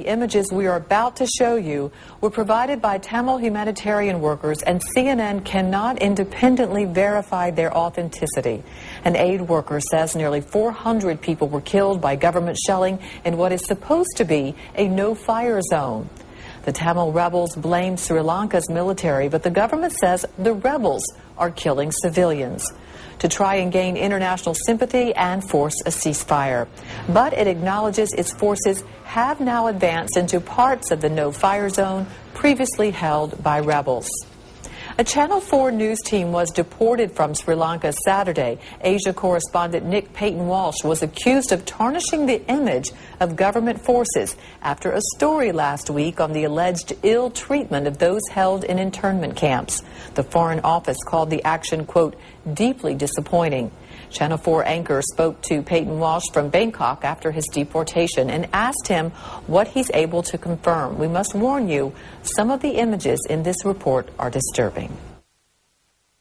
The images we are about to show you were provided by Tamil humanitarian workers, and CNN cannot independently verify their authenticity. An aid worker says nearly 400 people were killed by government shelling in what is supposed to be a no-fire zone. The Tamil rebels blame Sri Lanka's military, but the government says the rebels are killing civilians to try and gain international sympathy and force a ceasefire. But it acknowledges its forces have now advanced into parts of the no-fire zone previously held by rebels. A Channel 4 news team was deported from Sri Lanka Saturday. Asia correspondent Nick Payton-Walsh was accused of tarnishing the image of government forces after a story last week on the alleged ill treatment of those held in internment camps. The Foreign Office called the action, quote, deeply disappointing. Channel 4 anchor spoke to Payton-Walsh from Bangkok after his deportation and asked him what he's able to confirm. We must warn you, some of the images in this report are disturbing.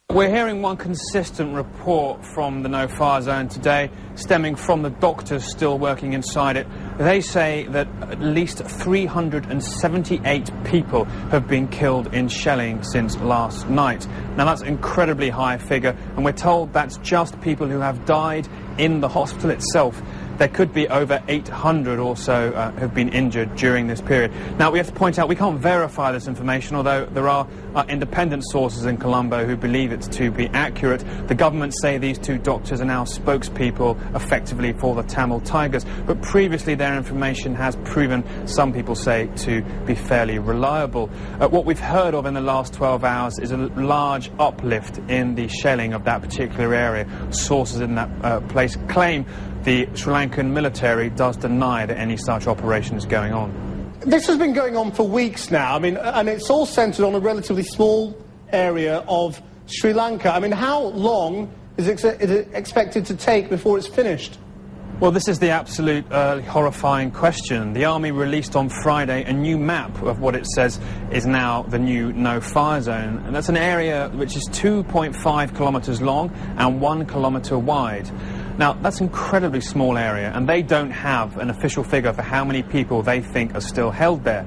We're hearing one consistent report from the no-fire zone today, stemming from the doctors still working inside it. They say that at least 378 people have been killed in shelling since last night. Now that's an incredibly high figure, and we're told that's just people who have died in the hospital itself. There could be over 800 or so have been injured during this period. Now, we have to point out we can't verify this information, although there are independent sources in Colombo who believe it to be accurate. The government say these two doctors are now spokespeople effectively for the Tamil Tigers, but previously their information has proven, some people say, to be fairly reliable. What we've heard of in the last 12 hours is a large uplift in the shelling of that particular area. Sources in that place claim the Sri Lankan military does deny that any such operation is going on. This has been going on for weeks now, and it's all centred on a relatively small area of Sri Lanka. How long is it expected to take before it's finished? Well, this is the absolute horrifying question. The army released on Friday a new map of what it says is now the new no-fire zone. And that's an area which is 2.5 kilometres long and 1 kilometre wide. Now, that's an incredibly small area, and they don't have an official figure for how many people they think are still held there.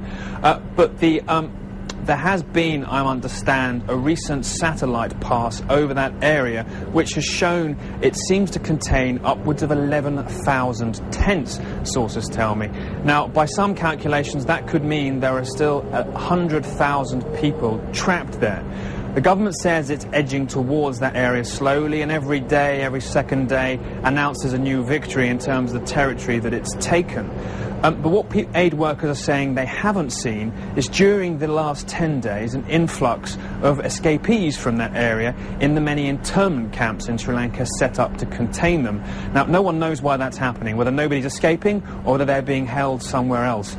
But there has been, I understand, a recent satellite pass over that area which has shown it seems to contain upwards of 11,000 tents, sources tell me. Now, by some calculations, that could mean there are still 100,000 people trapped there. The government says it's edging towards that area slowly, and every day, every second day, announces a new victory in terms of the territory that it's taken. But what aid workers are saying they haven't seen is during the last 10 days an influx of escapees from that area in the many internment camps in Sri Lanka set up to contain them. Now, no one knows why that's happening, whether nobody's escaping or whether they're being held somewhere else.